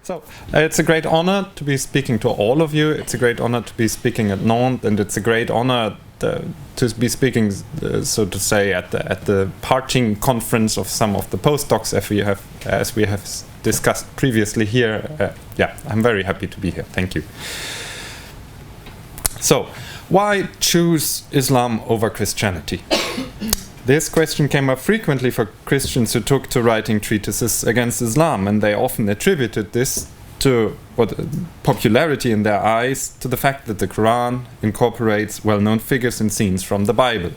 So, it's a great honor to be speaking to all of you. It's a great honor to be speaking at Nantes, and it's a great honor to be speaking, so to say, at the parting conference of some of the postdocs, as we have discussed previously here. Yeah, I'm very happy to be here. Thank you. So, why choose Islam over Christianity? This question came up frequently for Christians who took to writing treatises against Islam, and they often attributed this to popularity in their eyes to the fact that the Qur'an incorporates well-known figures and scenes from the Bible.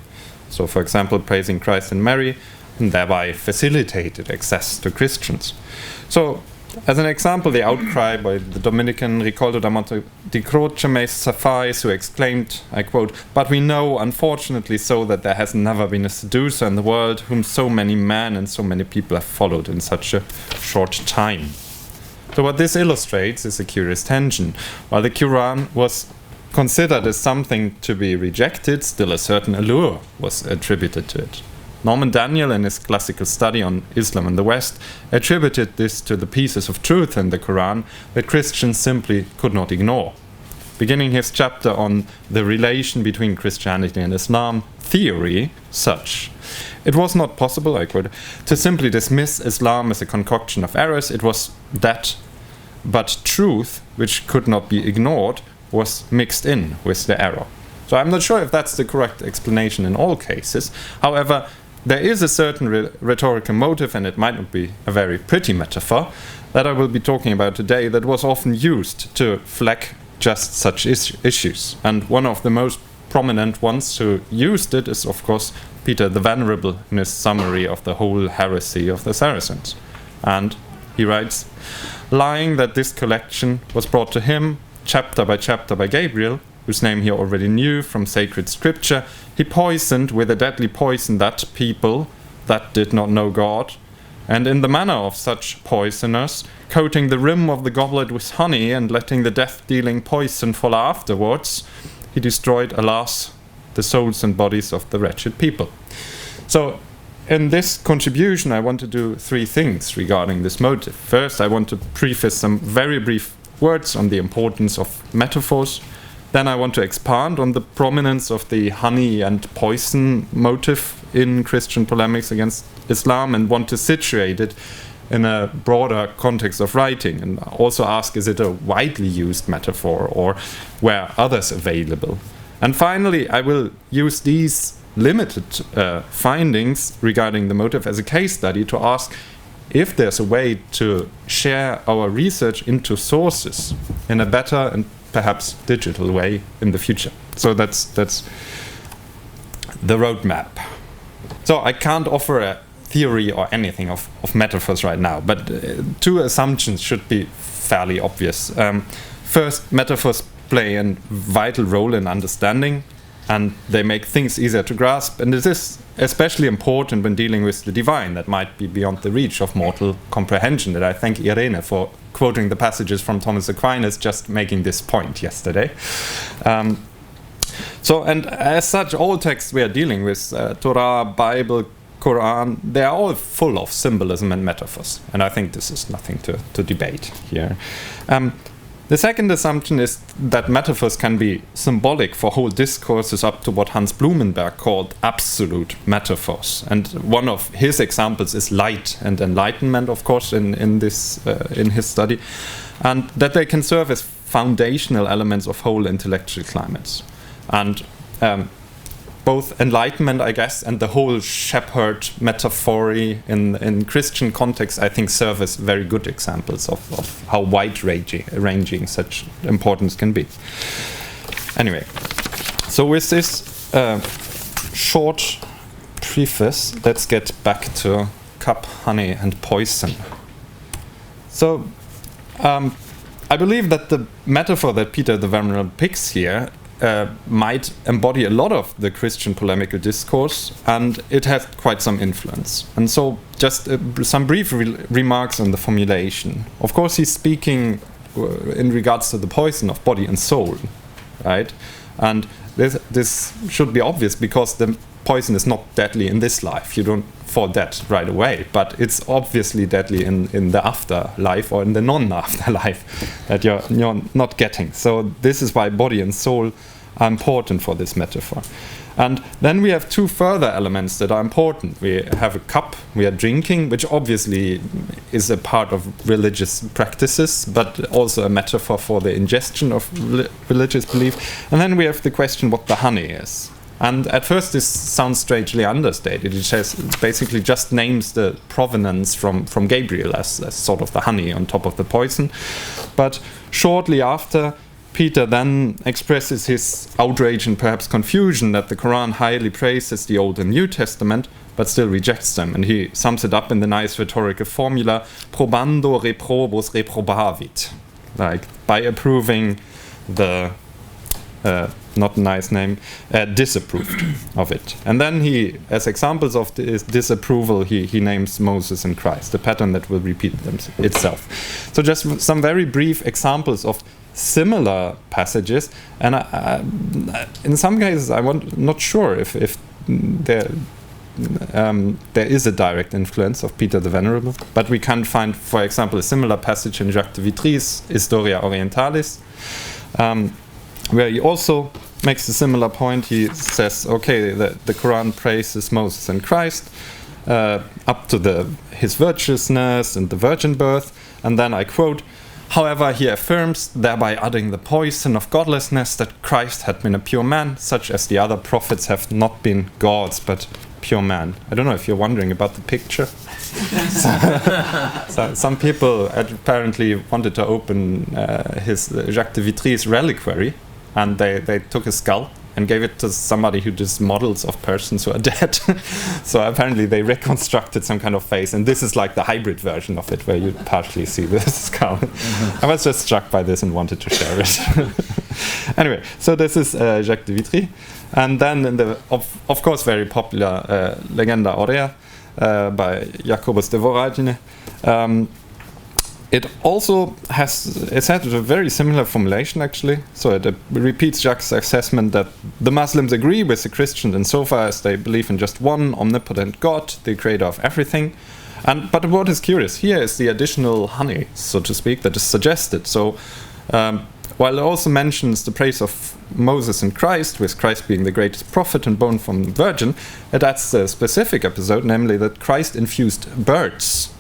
So, for example, praising Christ and Mary, and thereby facilitated access to Christians. So, as an example, the outcry by the Dominican Ricoldo da Monte di Croce may suffice, who exclaimed, I quote, "But we know, unfortunately so, that there has never been a seducer in the world whom so many men and so many people have followed in such a short time." So what this illustrates is a curious tension. While the Qur'an was considered as something to be rejected, still a certain allure was attributed to it. Norman Daniel, in his classical study on Islam in the West, attributed this to the pieces of truth in the Quran that Christians simply could not ignore. Beginning his chapter on the relation between Christianity and Islam theory, such: "It was not possible," I quote, "to simply dismiss Islam as a concoction of errors. It was that, but truth, which could not be ignored, was mixed in with the error." So I'm not sure if that's the correct explanation in all cases. However, there is a certain rhetorical motive, and it might not be a very pretty metaphor, that I will be talking about today, that was often used to flag just such issues. And one of the most prominent ones who used it is, of course, Peter the Venerable in his summary of the whole heresy of the Saracens. And he writes, "Lying that this collection was brought to him, chapter by Gabriel, whose name he already knew from sacred scripture, he poisoned with a deadly poison that people that did not know God, and in the manner of such poisoners, coating the rim of the goblet with honey and letting the death-dealing poison follow afterwards, he destroyed, alas, the souls and bodies of the wretched people." So, in this contribution, I want to do three things regarding this motive. First, I want to preface some very brief words on the importance of metaphors. Then I want to expand on the prominence of the honey and poison motive in Christian polemics against Islam, and want to situate it in a broader context of writing, and also ask, is it a widely used metaphor, or were others available? And finally, I will use these limited findings regarding the motive as a case study to ask if there's a way to share our research into sources in a better and perhaps digital way in the future. So that's the roadmap. So I can't offer a theory or anything of metaphors right now, but two assumptions should be fairly obvious. First, metaphors play a vital role in understanding, and they make things easier to grasp, and this is especially important when dealing with the divine that might be beyond the reach of mortal comprehension. That I thank Irene for quoting the passages from Thomas Aquinas, just making this point yesterday. And as such, all texts we are dealing with, Torah, Bible, Qur'an, they are all full of symbolism and metaphors, and I think this is nothing to debate here. The second assumption is that metaphors can be symbolic for whole discourses, up to what Hans Blumenberg called absolute metaphors. And one of his examples is light and enlightenment, of course, in his study, and that they can serve as foundational elements of whole intellectual climates. And both enlightenment, I guess, and the whole shepherd metaphor in Christian context, I think, serve as very good examples of how wide-ranging such importance can be. Anyway, so with this short preface, let's get back to cup, honey, and poison. So, I believe that the metaphor that Peter the Venerable picks here might embody a lot of the Christian polemical discourse, and it has quite some influence. And so just some brief remarks on the formulation. Of course, he's speaking in regards to the poison of body and soul, right? And this should be obvious, because the poison is not deadly in this life. You don't fall dead right away, but it's obviously deadly in the afterlife or in the non-afterlife that you're not getting. So this is why body and soul are important for this metaphor. And then we have two further elements that are important. We have a cup, we are drinking, which obviously is a part of religious practices, but also a metaphor for the ingestion of religious belief. And then we have the question what the honey is. And at first this sounds strangely understated. It basically just names the provenance from Gabriel as sort of the honey on top of the poison. But shortly after, Peter then expresses his outrage and perhaps confusion that the Qur'an highly praises the Old and New Testament, but still rejects them. And he sums it up in the nice rhetorical formula, probando reprobus reprobavit. Like, by approving the, not a nice name, disapproved of it. And then he, as examples of this disapproval, he names Moses and Christ, a pattern that will repeat itself. So just some very brief examples of similar passages, and in some cases not sure if there is a direct influence of Peter the Venerable, but we can find, for example, a similar passage in Jacques de Vitry's Historia Orientalis, where he also makes a similar point. He says, okay, the Quran praises Moses and Christ up to his virtuousness and the virgin birth, and then I quote, however, he affirms, thereby adding the poison of godlessness, that Christ had been a pure man, such as the other prophets have not been gods, but pure man. I don't know if you're wondering about the picture. So some people apparently wanted to open his Jacques de Vitry's reliquary, and they took a skull and gave it to somebody who does models of persons who are dead. So apparently they reconstructed some kind of face, and this is like the hybrid version of it, where you partially see the skull. I was just struck by this and wanted to share it. Anyway, so this is Jacques de Vitry. And then in the, of course, very popular Legenda Aurea by Jacobus de Voragine. It also has a very similar formulation, actually. So it repeats Jacques' assessment that the Muslims agree with the Christians insofar as they believe in just one omnipotent God, the creator of everything. But what is curious here is the additional honey, so to speak, that is suggested. So while it also mentions the praise of Moses and Christ, with Christ being the greatest prophet and born from the Virgin, it adds a specific episode, namely that Christ infused birds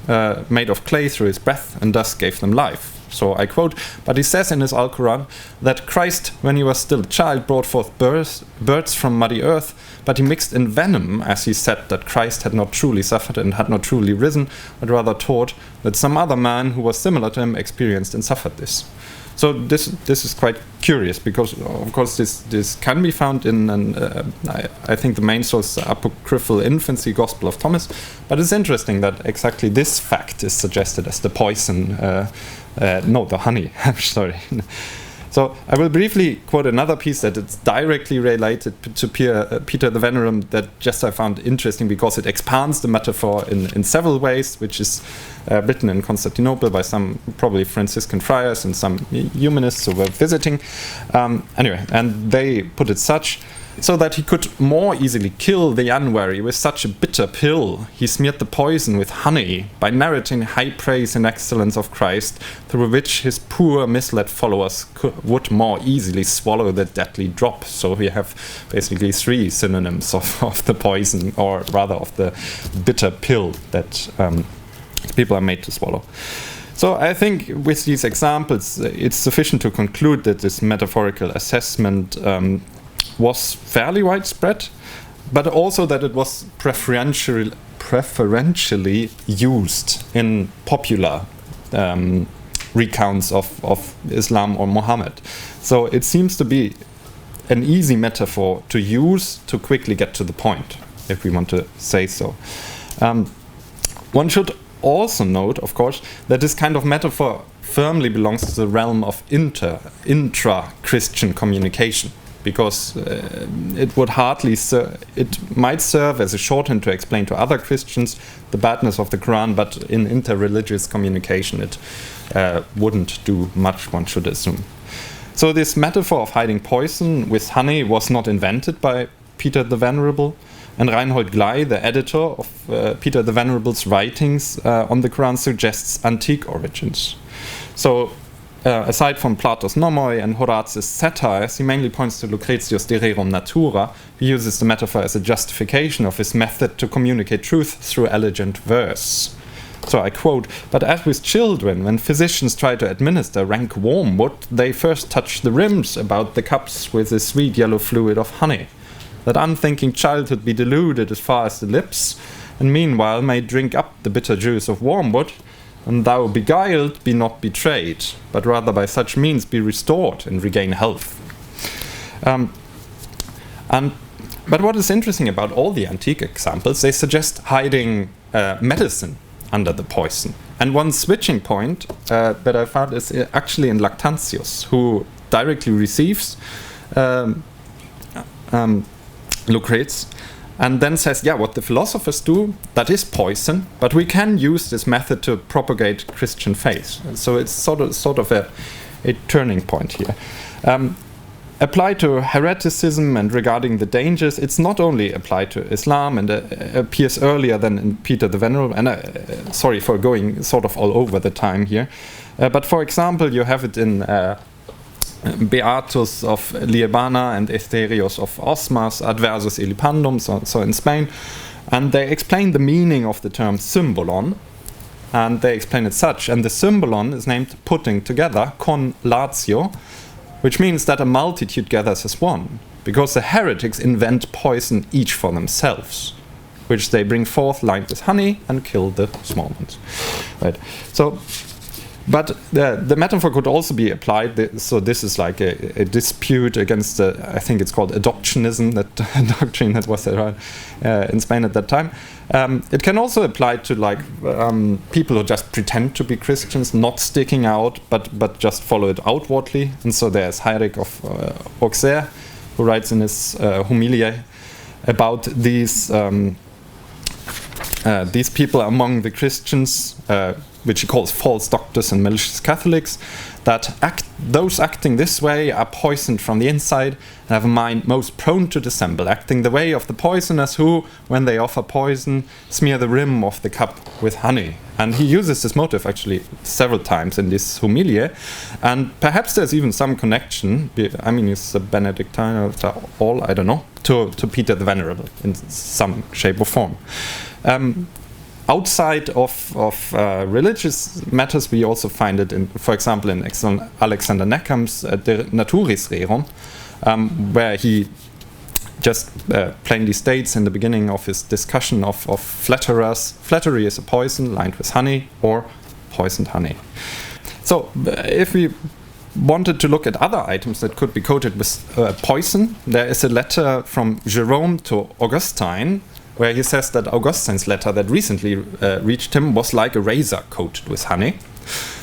made of clay through his breath and thus gave them life. So I quote, but he says in his Al-Quran that Christ, when he was still a child, brought forth birds from muddy earth, but he mixed in venom, as he said that Christ had not truly suffered and had not truly risen, but rather taught that some other man who was similar to him experienced and suffered this. So this is quite curious, because of course this can be found in I think the main source is the apocryphal infancy Gospel of Thomas, but it's interesting that exactly this fact is suggested as the poison, the honey. I'm sorry. So I will briefly quote another piece that it's directly related to Peter the Venerable that just I found interesting because it expands the metaphor in several ways, which is written in Constantinople by some probably Franciscan friars and some humanists who were visiting. Anyway, and they put it such, so that he could more easily kill the unwary with such a bitter pill, he smeared the poison with honey by narrating high praise and excellence of Christ, through which his poor misled followers would more easily swallow the deadly drop. So we have basically three synonyms of the poison, or rather of the bitter pill that people are made to swallow. So I think with these examples, it's sufficient to conclude that this metaphorical assessment was fairly widespread, but also that it was preferentially used in popular recounts of Islam or Muhammad. So it seems to be an easy metaphor to use to quickly get to the point, if we want to say so. One should also note, of course, that this kind of metaphor firmly belongs to the realm of intra-Christian communication, because it would it might serve as a shorthand to explain to other Christians the badness of the Quran, but in interreligious communication it wouldn't do much, one should assume. So this metaphor of hiding poison with honey was not invented by Peter the Venerable. And Reinhold Gley, the editor of Peter the Venerable's writings on the Quran, suggests antique origins. So, aside from Plato's Nomoi and Horatius' Satires, he mainly points to Lucretius' De Rerum Natura, who uses the metaphor as a justification of his method to communicate truth through elegant verse. So I quote, "But as with children, when physicians try to administer rank wormwood, they first touch the rims about the cups with the sweet yellow fluid of honey. That unthinking childhood be deluded as far as the lips, and meanwhile may drink up the bitter juice of wormwood, and thou beguiled be not betrayed, but rather by such means be restored and regain health." But what is interesting about all the antique examples, they suggest hiding medicine under the poison. And one switching point that I found is actually in Lactantius, who directly receives Lucretius, and then says, yeah, what the philosophers do, that is poison, but we can use this method to propagate Christian faith. So it's sort of a turning point here. Applied to hereticism and regarding the dangers, it's not only applied to Islam and appears earlier than in Peter the Venerable, and sorry for going sort of all over the time here, but for example, you have it in Beatus of Liébana and Estherios of Osmas, Adversus Elipandum, so in Spain, and they explain the meaning of the term symbolon, and they explain it such, and the symbolon is named putting together, conlatio, which means that a multitude gathers as one, because the heretics invent poison each for themselves, which they bring forth lined with honey and kill the small ones. Right. So, but the metaphor could also be applied. So this is like a dispute against the, I think it's called adoptionism, that doctrine that was around in Spain at that time. It can also apply to like people who just pretend to be Christians, not sticking out, but just follow it outwardly. And so there's Heinrich of Auxerre, who writes in his Homilia about these people among the Christians, which he calls false doctors and malicious Catholics, that those acting this way are poisoned from the inside and have a mind most prone to dissemble, acting the way of the poisoners who, when they offer poison, smear the rim of the cup with honey. And he uses this motive actually several times in this Homilia, and perhaps there's even some connection, I mean, he's a Benedictine or all, I don't know, to Peter the Venerable in some shape or form. Outside of religious matters, we also find it in, for example, in Alexander Neckham's De Naturis Rerum, where he just plainly states in the beginning of his discussion of flatterers, flattery is a poison lined with honey or poisoned honey. So if we wanted to look at other items that could be coated with poison, there is a letter from Jerome to Augustine, where he says that Augustine's letter that recently reached him was like a razor coated with honey.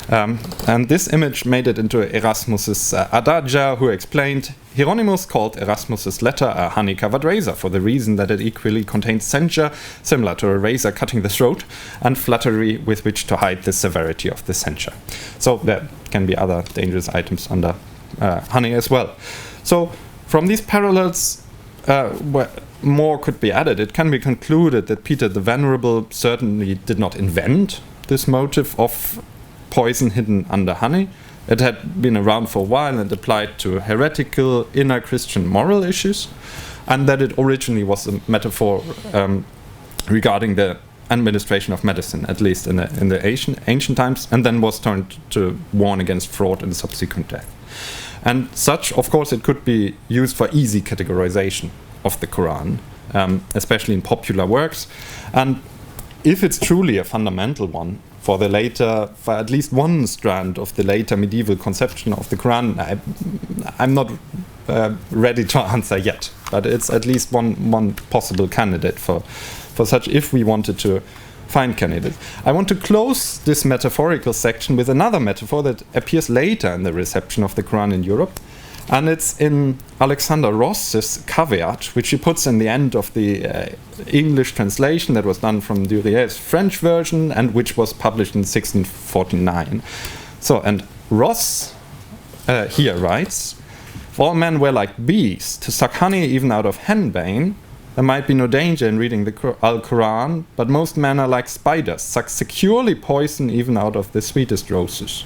And this image made it into Erasmus's Adagia, who explained, Hieronymus called Erasmus's letter a honey-covered razor for the reason that it equally contains censure, similar to a razor cutting the throat, and flattery with which to hide the severity of the censure. So there can be other dangerous items under honey as well. So from these parallels, more could be added. It can be concluded that Peter the Venerable certainly did not invent this motive of poison hidden under honey. It had been around for a while and applied to heretical, inner Christian moral issues, and that it originally was a metaphor regarding the administration of medicine, at least in the ancient times, and then was turned to warn against fraud and subsequent death. And such, of course, it could be used for easy categorization of the Qur'an, especially in popular works. And if it's truly a fundamental one for at least one strand of the later medieval conception of the Qur'an, I'm not ready to answer yet. But it's at least one possible candidate for such, if we wanted to find candidates. I want to close this metaphorical section with another metaphor that appears later in the reception of the Qur'an in Europe. And it's in Alexander Ross's Caveat, which he puts in the end of the English translation that was done from Durier's French version and which was published in 1649. So, and Ross here writes, if all men were like bees, to suck honey even out of henbane, there might be no danger in reading the Al-Qur'an, but most men are like spiders, suck securely poison even out of the sweetest roses.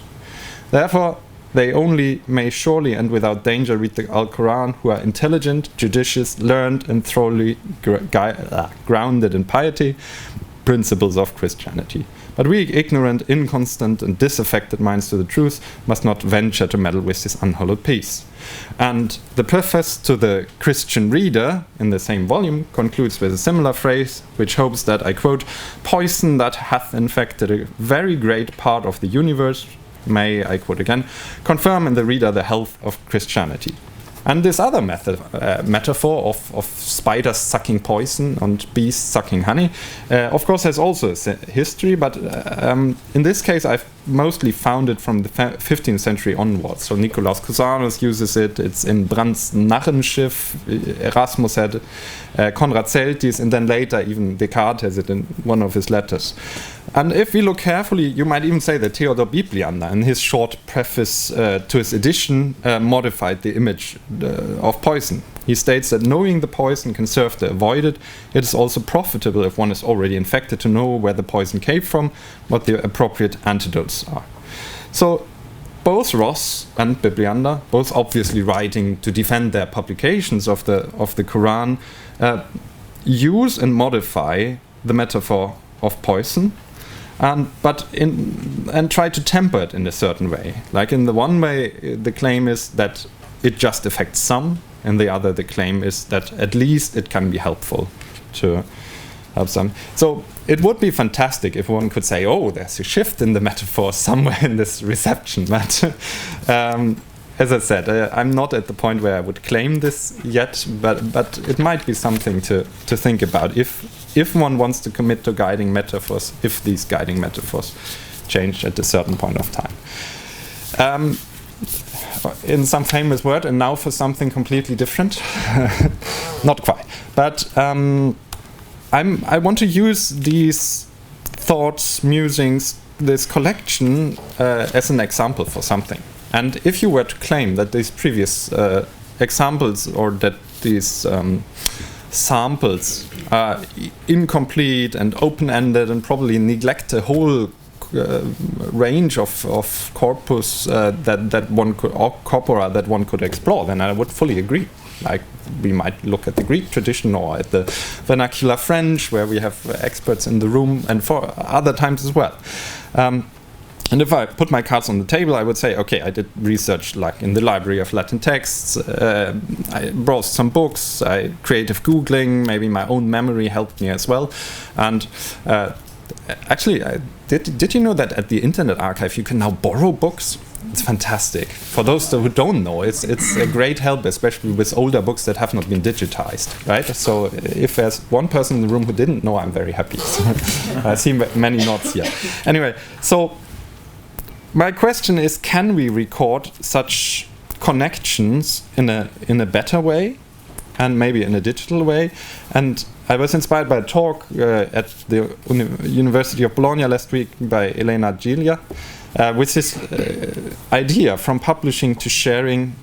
Therefore, they only may surely and without danger read the Al-Qur'an who are intelligent, judicious, learned, and thoroughly grounded in piety, principles of Christianity. But we ignorant, inconstant, and disaffected minds to the truth must not venture to meddle with this unhallowed peace. And the preface to the Christian Reader in the same volume concludes with a similar phrase, which hopes that, I quote, "poison that hath infected a very great part of the universe may," I quote again, "confirm in the reader the health of Christianity." And this other metaphor of spiders sucking poison and bees sucking honey, of course, has also a history, but in this case, I've mostly found it from the 15th century onwards. So Nicolaus Cusanus uses it, it's in Brandt's Narrenschiff, Erasmus had Konrad Celtis, and then later even Descartes has it in one of his letters. And if we look carefully, you might even say that Theodor Bibliander, in his short preface to his edition, modified the image of poison. He states that knowing the poison can serve to avoid it. It is also profitable if one is already infected to know where the poison came from, what the appropriate antidotes are. So both Ross and Bibliander, both obviously writing to defend their publications of the Qur'an, use and modify the metaphor of poison, and try to temper it in a certain way. Like in the one way, the claim is that it just affects some, and the other, the claim is that at least it can be helpful to help some. So it would be fantastic if one could say, oh, there's a shift in the metaphor somewhere in this reception. But as I said, I'm not at the point where I would claim this yet, but it might be something to think about if one wants to commit to guiding metaphors, if these guiding metaphors change at a certain point of time. In some famous word, and now for something completely different. Not quite. But I want to use these thoughts, musings, this collection as an example for something. And if you were to claim that these previous examples or that these samples are incomplete and open-ended and probably neglect a whole range of corpus that one could, or corpora that one could explore, then I would fully agree. Like we might look at the Greek tradition or at the vernacular French, where we have experts in the room, and for other times as well. And if I put my cards on the table, I would say, okay, I did research like in the library of Latin texts, I browsed some books, creative Googling, maybe my own memory helped me as well. And actually, did you know that at the Internet Archive you can now borrow books? It's fantastic. For those who don't know, it's a great help, especially with older books that have not been digitized, right? So if there's one person in the room who didn't know, I'm very happy. So I see many nods here. Anyway, so my question is, can we record such connections in a better way, and maybe in a digital way? And I was inspired by a talk at the University of Bologna last week by Elena Giglia, with this idea from publishing to sharing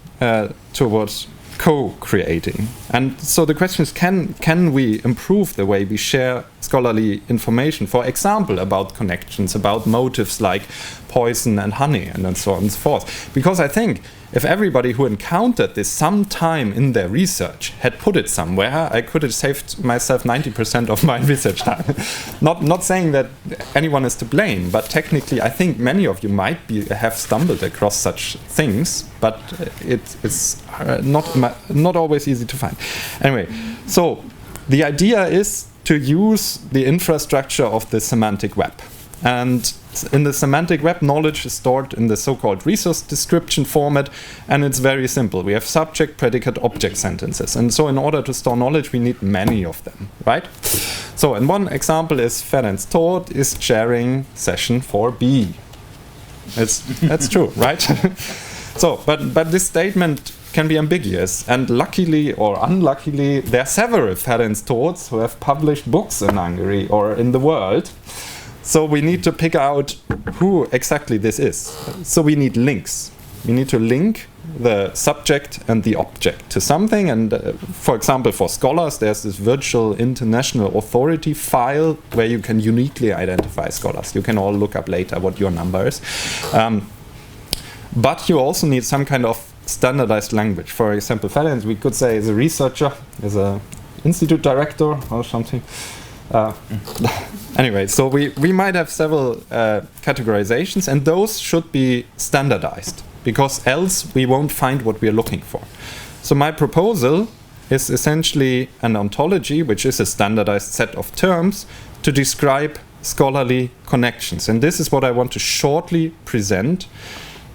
towards co-creating. And so the question is, can we improve the way we share scholarly information, for example, about connections, about motives like poison and honey, and so on and so forth? Because I think if everybody who encountered this sometime in their research had put it somewhere, I could have saved myself 90% of my research time. Not saying that anyone is to blame, but technically I think many of you might have stumbled across such things, but it's not always easy to find. Anyway, so the idea is to use the infrastructure of the semantic web. And in the semantic web, knowledge is stored in the so-called resource description format, and it's very simple. We have subject, predicate, object sentences. And so in order to store knowledge, we need many of them, right? So, and one example is Ferenc Tóth is chairing session 4B. That's true, right? So, but this statement can be ambiguous, and luckily or unluckily, there are several Ferenc Tóths who have published books in Hungary or in the world. So we need to pick out who exactly this is. So we need links. We need to link the subject and the object to something. And for example, for scholars, there's this virtual international authority file where you can uniquely identify scholars. You can all look up later what your number is. But you also need some kind of standardized language. For example, Valens, we could say, as a researcher, as an institute director or something. Anyway, so we might have several categorizations, and those should be standardized, because else we won't find what we're looking for. So my proposal is essentially an ontology, which is a standardized set of terms to describe scholarly connections. And this is what I want to shortly present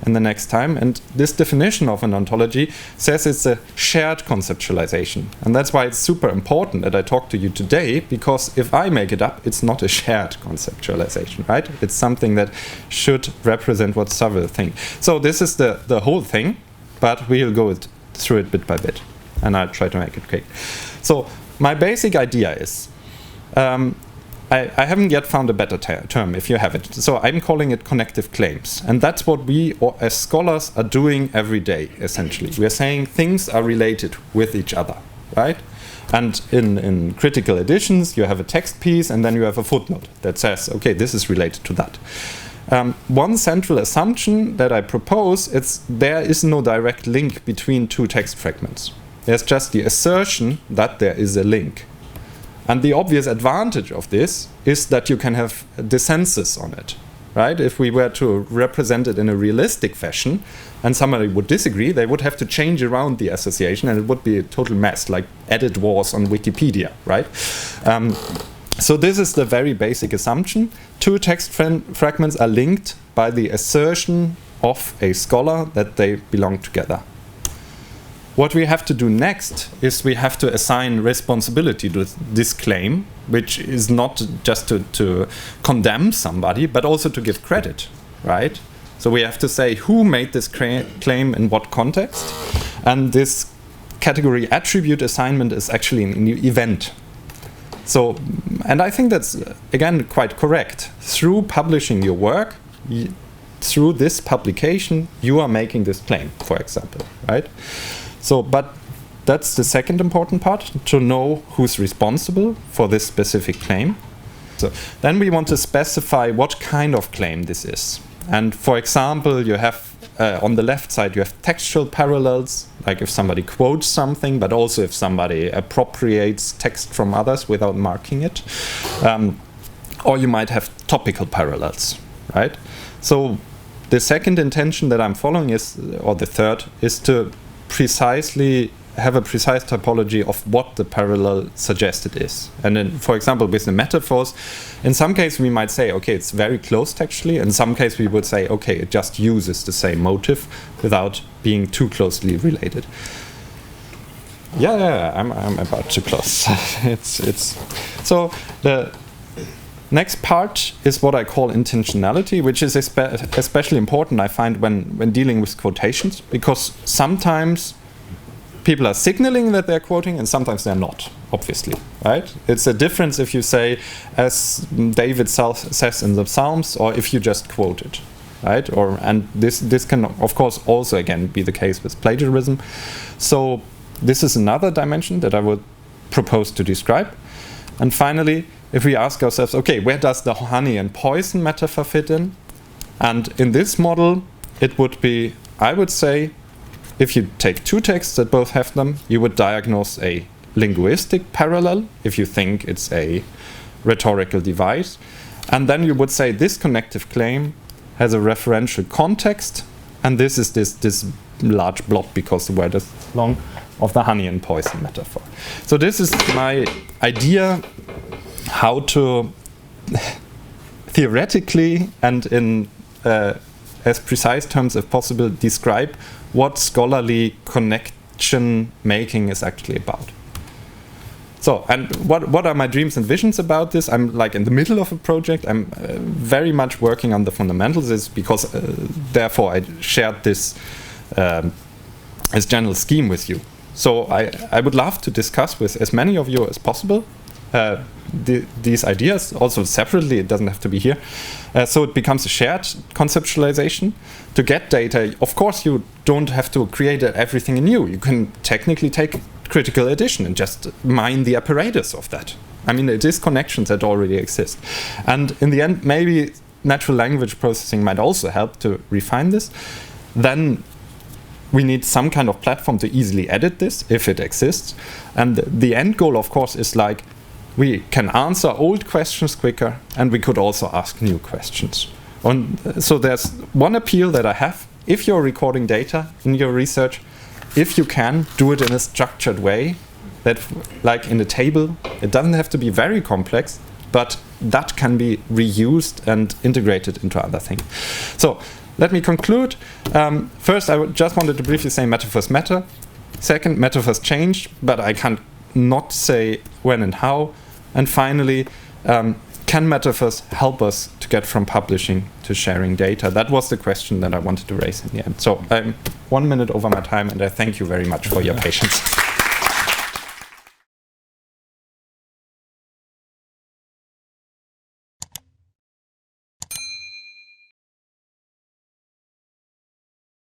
in the next time. And this definition of an ontology says it's a shared conceptualization. And that's why it's super important that I talk to you today, because if I make it up, it's not a shared conceptualization, right? It's something that should represent what several think. So this is the whole thing, but we'll go through it bit by bit, and I'll try to make it quick. So my basic idea is, I haven't yet found a better term, if you have it. So I'm calling it connective claims. And that's what we, as scholars, are doing every day, essentially. We are saying things are related with each other, right? And in critical editions, you have a text piece, and then you have a footnote that says, okay, this is related to that. One central assumption that I propose is there is no direct link between two text fragments. There's just the assertion that there is a link. And the obvious advantage of this is that you can have dissensus on it, right? If we were to represent it in a realistic fashion and somebody would disagree, they would have to change around the association, and it would be a total mess, like edit wars on Wikipedia, right? So this is the very basic assumption. Two text fragments are linked by the assertion of a scholar that they belong together. What we have to do next is we have to assign responsibility to this claim, which is not just to condemn somebody, but also to give credit, right? So we have to say who made this claim in what context, and this category attribute assignment is actually an event. So, and I think that's, again, quite correct. Through publishing your work, through this publication, you are making this claim, for example, right? So, but that's the second important part, to know who's responsible for this specific claim. So then we want to specify what kind of claim this is. And for example, you have on the left side, you have textual parallels, like if somebody quotes something, but also if somebody appropriates text from others without marking it. Or you might have topical parallels, right? So the second intention that I'm following is, or the third, is to precisely have a precise typology of what the parallel suggested is. And then, for example, with the metaphors, in some cases we might say, okay, it's very close textually. In some cases we would say, okay, it just uses the same motive without being too closely related. Yeah, I'm about to close. it's so the next part is what I call intentionality, which is especially important, I find, when dealing with quotations, because sometimes people are signaling that they're quoting and sometimes they're not, obviously, right? It's a difference if you say, as David says in the Psalms, or if you just quote it, right? And this can, of course, also, again, be the case with plagiarism. So this is another dimension that I would propose to describe. And finally, if we ask ourselves, okay, where does the honey and poison metaphor fit in? And in this model, it would be, I would say, if you take two texts that both have them, you would diagnose a linguistic parallel, if you think it's a rhetorical device. And then you would say this connective claim has a referential context, and this is this large blob, because the word is long, of the honey and poison metaphor. So this is my idea how to theoretically and in as precise terms as possible describe what scholarly connection making is actually about. So, and what are my dreams and visions about this? I'm like in the middle of a project. I'm very much working on the fundamentals, is because therefore I shared this as general scheme with you. So I would love to discuss with as many of you as possible these ideas, also separately, it doesn't have to be here. So it becomes a shared conceptualization. To get data, of course, you don't have to create everything anew. You can technically take critical addition and just mine the apparatus of that. I mean, it is connections that already exist. And in the end, maybe natural language processing might also help to refine this. Then we need some kind of platform to easily edit this, if it exists. And the end goal, of course, is like, we can answer old questions quicker, and we could also ask new questions. So there's one appeal that I have. If you're recording data in your research, if you can, do it in a structured way, that, like in a table, it doesn't have to be very complex, but that can be reused and integrated into other things. So let me conclude. First, I just wanted to briefly say metaphors matter. Second, metaphors change, but I can't not say when and how. And finally, can metaphors help us to get from publishing to sharing data? That was the question that I wanted to raise in the end. So I'm 1 minute over my time, and I thank you very much for your patience.